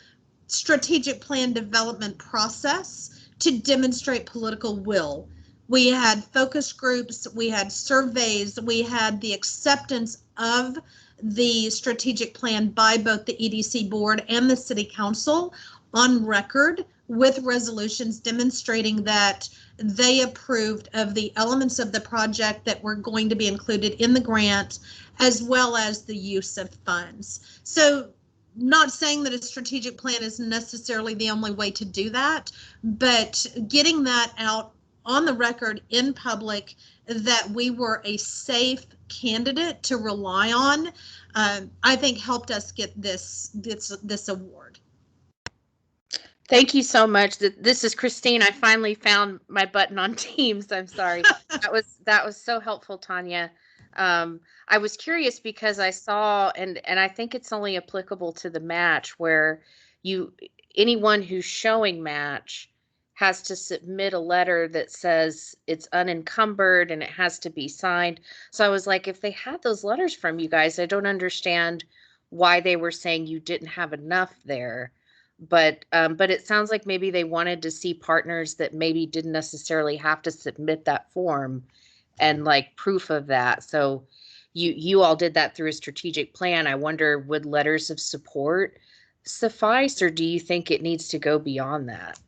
S1: strategic plan development process to demonstrate political will. We had focus groups, we had surveys, we had the acceptance of the strategic plan by both the EDC board and the city council on record, with resolutions demonstrating that they approved of the elements of the project that were going to be included in the grant, as well as the use of funds. So not saying that a strategic plan is necessarily the only way to do that, but getting that out on the record in public that we were a safe candidate to rely on, I think helped us get this award.
S6: Thank you so much. This is Christine. I finally found my button on Teams. I'm sorry. That was so helpful, Tonya. I was curious because I saw, and I think it's only applicable to the match, where anyone who's showing match has to submit a letter that says it's unencumbered and it has to be signed. So I was like, if they had those letters from you guys, I don't understand why they were saying you didn't have enough there. But it sounds like maybe they wanted to see partners that maybe didn't necessarily have to submit that form and like proof of that. So you all did that through a strategic plan. I wonder, would letters of support suffice, or do you think it needs to go beyond that?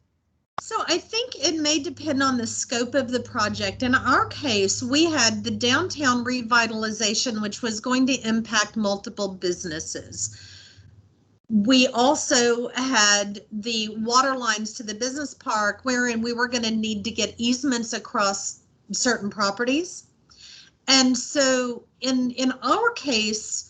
S1: So I think it may depend on the scope of the project. In our case, we had the downtown revitalization, which was going to impact multiple businesses. We also had the water lines to the business park, wherein we were going to need to get easements across certain properties. And so in our case,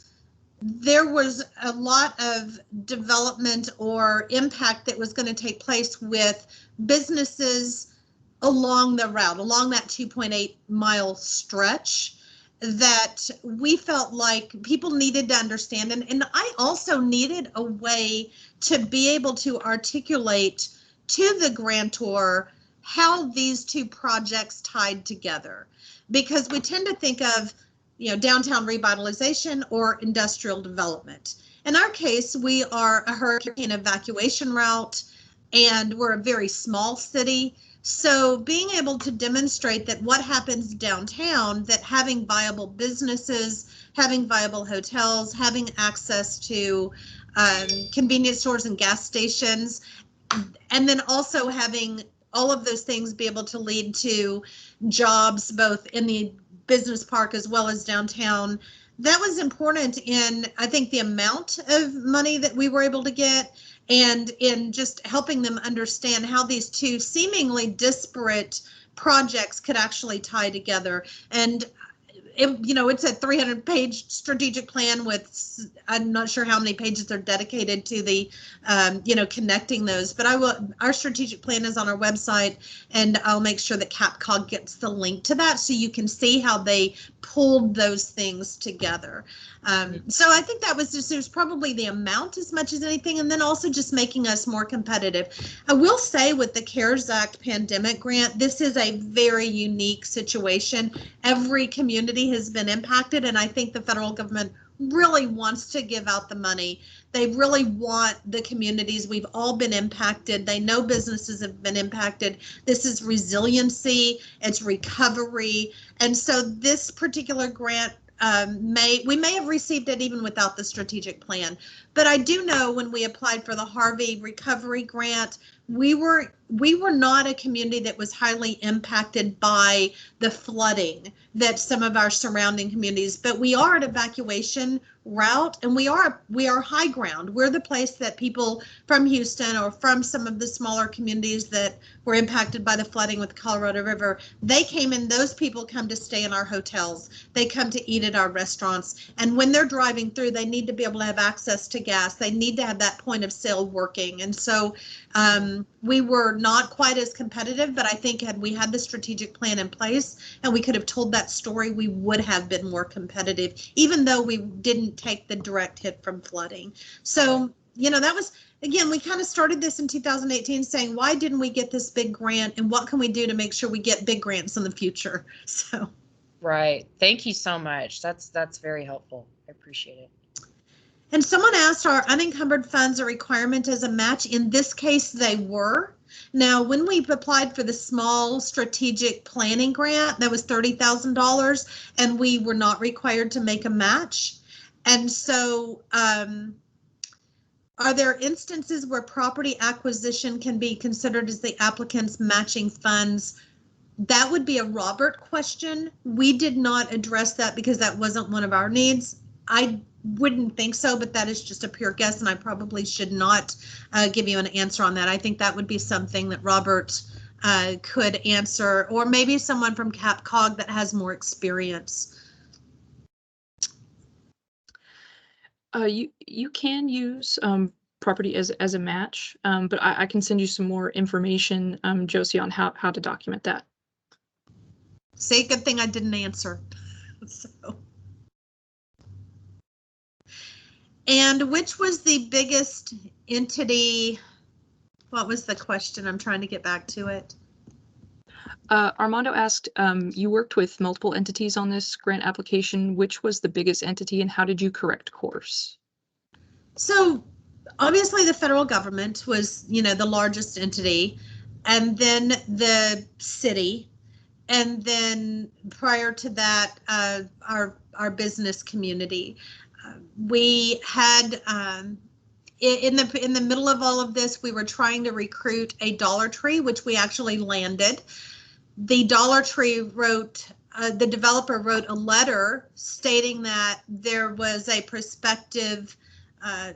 S1: there was a lot of development or impact that was going to take place with businesses along the route, along that 2.8 mile stretch, that we felt like people needed to understand. And I also needed a way to be able to articulate to the grantor how these two projects tied together, because we tend to think of, you know, downtown revitalization or industrial development. In our case, we are a hurricane evacuation route, and we're a very small city. So being able to demonstrate that what happens downtown, that having viable businesses, having viable hotels, having access to convenience stores and gas stations, and then also having all of those things be able to lead to jobs both in the business park as well as downtown. That was important in, I think, the amount of money that we were able to get, and in just helping them understand how these two seemingly disparate projects could actually tie together. And you know, it's a 300-page strategic plan with, I'm not sure how many pages are dedicated to the, you know, connecting those. But our strategic plan is on our website, and I'll make sure that CAPCOG gets the link to that so you can see how they pulled those things together. So I think that was just, there's probably the amount as much as anything, and then also just making us more competitive. I will say with the CARES Act pandemic grant, this is a very unique situation. Every community has been impacted, and I think the federal government really wants to give out the money. They really want the communities. We've all been impacted. They know businesses have been impacted. This is resiliency, it's recovery. And so this particular grant, we may have received it even without the strategic plan. But I do know when we applied for the Harvey Recovery Grant, we were not a community that was highly impacted by the flooding that some of our surrounding communities, but we are an evacuation route, and we are high ground. We're the place that people from Houston or from some of the smaller communities that were impacted by the flooding with the Colorado River, they came in, those people come to stay in our hotels. They come to eat at our restaurants. And when they're driving through, they need to be able to have access to gas. They need to have that point of sale working. And so we were not quite as competitive, but I think had we had the strategic plan in place and we could have told that story, we would have been more competitive, even though we didn't take the direct hit from flooding. So, you know, that was, again, we kind of started this in 2018 saying, why didn't we get this big grant, and what can we do to make sure we get big grants in the future? So.
S6: Right. Thank you so much. That's very helpful. I appreciate it.
S1: And someone asked, are unencumbered funds a requirement as a match? In this case, they were. Now, when we applied for the small strategic planning grant, that was $30,000, and we were not required to make a match. And so are there instances where property acquisition can be considered as the applicant's matching funds? That would be a Robert question. We did not address that because that wasn't one of our needs. I wouldn't think so, but that is just a pure guess, and I probably should not give you an answer on that. I think that would be something that Robert could answer, or maybe someone from CAPCOG that has more experience.
S3: You can use property as a match, but I can send you some more information, Josie, on how to document that.
S1: Say good thing I didn't answer. So. And which was the biggest entity? What was the question? I'm trying to get back to it.
S3: Armando asked, you worked with multiple entities on this grant application. Which was the biggest entity, and how did you correct course? So obviously the federal government was, you know, the largest entity, and then the city, and then prior to that, our business community. We had
S1: in the middle of all of this, we were trying to recruit a Dollar Tree, which we actually landed. The Dollar Tree the developer wrote a letter stating that there was a prospective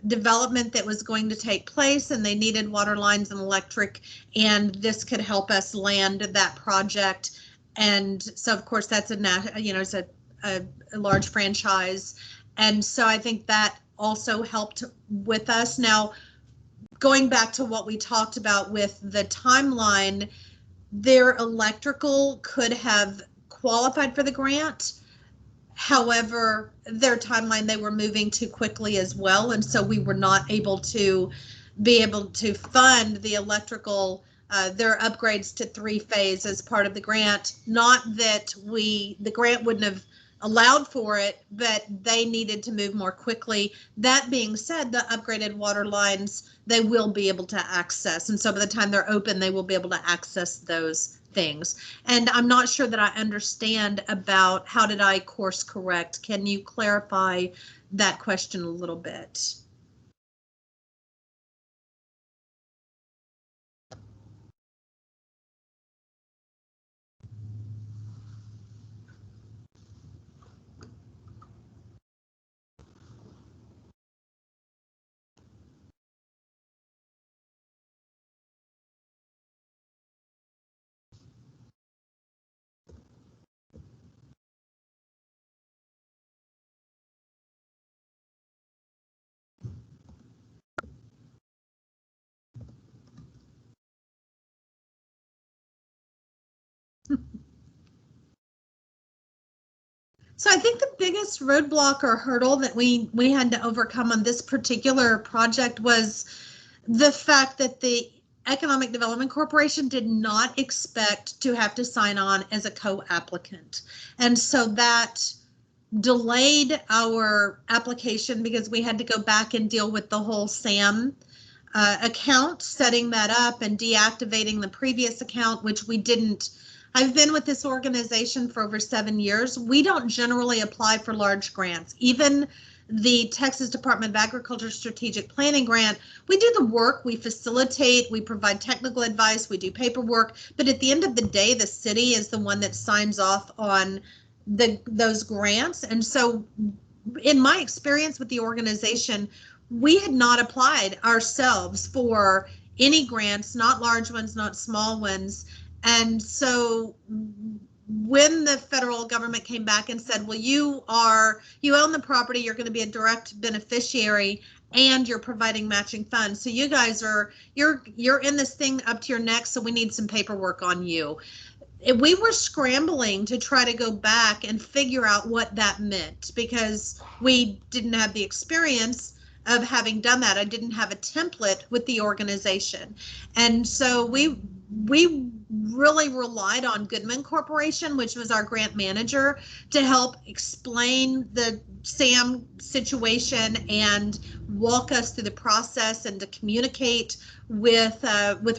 S1: development that was going to take place, and they needed water lines and electric, and this could help us land that project. And so, of course, that's it's a large franchise, and so I think that also helped with us. Now, going back to what we talked about with the timeline, their electrical could have qualified for the grant. However, their timeline, they were moving too quickly as well, and so we were not able to fund the electrical, their upgrades to 3-phase as part of the grant. Not that the grant wouldn't have allowed for it, but they needed to move more quickly. That being said, the upgraded water lines, they will be able to access, and so by the time they're open, they will be able to access those things. And I'm not sure that I understand about how did I course correct. Can you clarify that question a little bit? So I think the biggest roadblock or hurdle that we had to overcome on this particular project was the fact that the Economic Development Corporation did not expect to have to sign on as a co-applicant. And so that delayed our application because we had to go back and deal with the whole SAM account, setting that up and deactivating the previous account, which we didn't. I've been with this organization for over 7 years. We don't generally apply for large grants. Even the Texas Department of Agriculture Strategic Planning Grant, we do the work, we facilitate, we provide technical advice, we do paperwork, but at the end of the day, the city is the one that signs off on those grants. And so in my experience with the organization, we had not applied ourselves for any grants, not large ones, not small ones. And so when the federal government came back and said, well, you own the property, you're going to be a direct beneficiary, and you're providing matching funds. So you guys you're in this thing up to your neck, so we need some paperwork on you. We were scrambling to try to go back and figure out what that meant because we didn't have the experience of having done that. I didn't have a template with the organization. And so we really relied on Goodman Corporation, which was our grant manager, to help explain the SAM situation and walk us through the process and to communicate with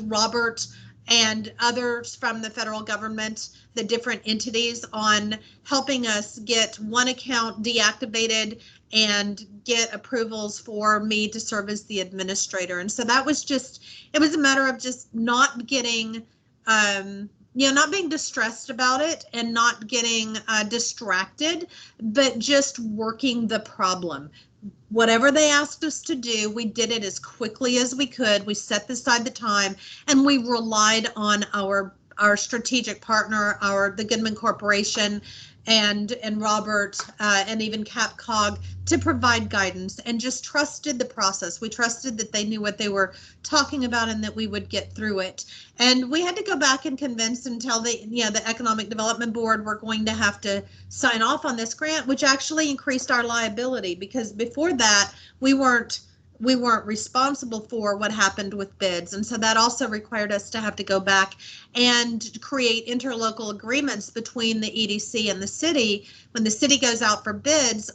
S1: Robert and others from the federal government, the different entities, on helping us get one account deactivated and get approvals for me to serve as the administrator. And so that was it was a matter of just not getting, not being distressed about it and not getting distracted, but just working the problem. Whatever they asked us to do, we did it as quickly as we could. We set aside the time, and we relied on our strategic partner, the Goodman Corporation, and Robert, and even CAPCOG, to provide guidance, and just trusted the process. We trusted that they knew what they were talking about and that we would get through it. And we had to go back and convince and tell the Economic Development Board we're going to have to sign off on this grant, which actually increased our liability, because before that we weren't responsible for what happened with bids. And so that also required us to have to go back and create interlocal agreements between the EDC and the city. When the city goes out for bids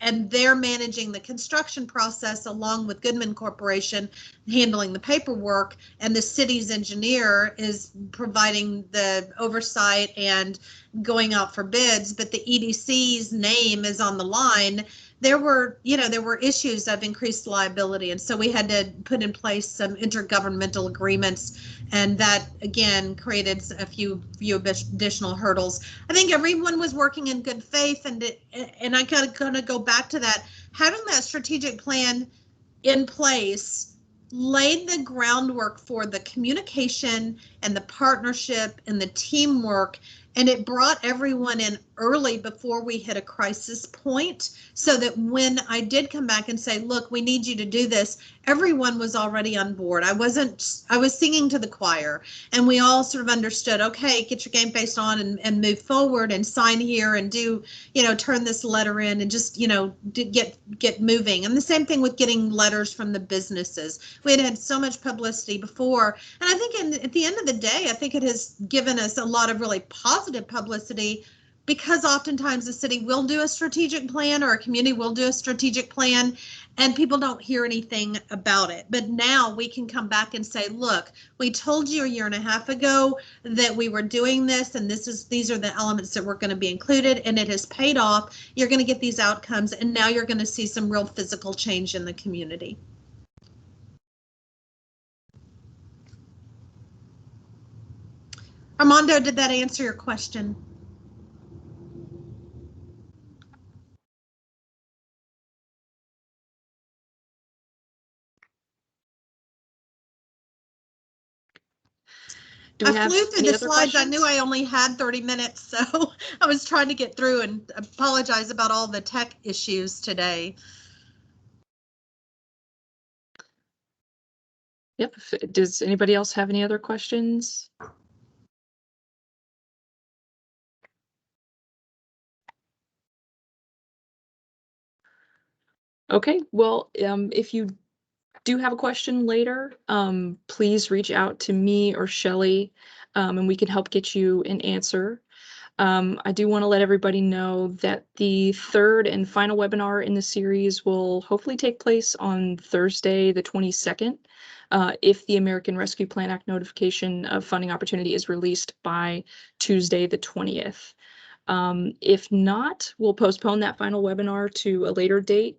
S1: and they're managing the construction process along with Goodman Corporation, handling the paperwork, and the city's engineer is providing the oversight and going out for bids, but the EDC's name is on the line, there were issues of increased liability. And so we had to put in place some intergovernmental agreements, and that again created a few additional hurdles. I think everyone was working in good faith, and I kind of go back to that. Having that strategic plan in place laid the groundwork for the communication and the partnership and the teamwork, and it brought everyone in early before we hit a crisis point, so that when I did come back and say, look, we need you to do this, everyone was already on board. I was singing to the choir, and we all sort of understood, okay, get your game face on and move forward and sign here and do, turn this letter in and just, get moving. And the same thing with getting letters from the businesses. We had so much publicity before, and I think at the end of the day, I think it has given us a lot of really positive publicity, because oftentimes the city will do a strategic plan, or a community will do a strategic plan, and people don't hear anything about it. But now we can come back and say, look, we told you a year and a half ago that we were doing this, and these are the elements that were going to be included, and it has paid off. You're going to get these outcomes, and now you're going to see some real physical change in the community. Armando, did that answer your question? I flew through the slides. Questions? I knew I only had 30 minutes, so I was trying to get through, and apologize about all the tech issues today.
S3: Yep. Does anybody else have any other questions? Okay, well, if you do have a question later, please reach out to me or Shelly, and we can help get you an answer. I do want to let everybody know that the third and final webinar in the series will hopefully take place on Thursday, the 22nd, if the American Rescue Plan Act notification of funding opportunity is released by Tuesday, the 20th. If not, we'll postpone that final webinar to a later date.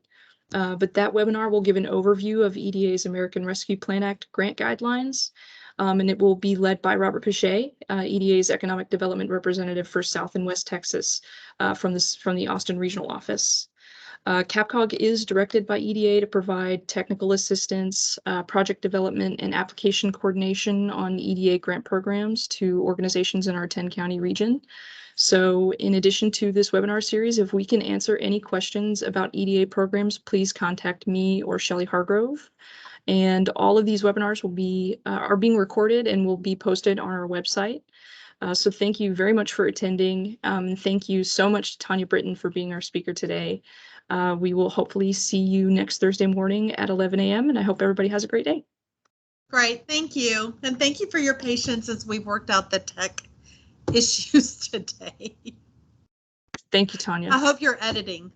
S3: But that webinar will give an overview of EDA's American Rescue Plan Act grant guidelines, and it will be led by Robert Pichet, EDA's Economic Development Representative for South and West Texas, from the Austin Regional Office. CAPCOG is directed by EDA to provide technical assistance, project development, and application coordination on EDA grant programs to organizations in our 10-county region. So in addition to this webinar series, if we can answer any questions about EDA programs, please contact me or Shelly Hargrove. And all of these webinars will be are being recorded and will be posted on our website. So thank you very much for attending. Thank you so much to Tonya Britton for being our speaker today. We will hopefully see you next Thursday morning at 11 a.m. and I hope everybody has a great day.
S1: Great, thank you. And thank you for your patience as we've worked out the tech issues today.
S3: Thank you, Tonya.
S1: I hope you're editing.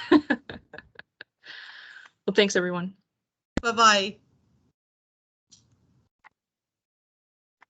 S3: Well, thanks, everyone.
S1: Bye-bye.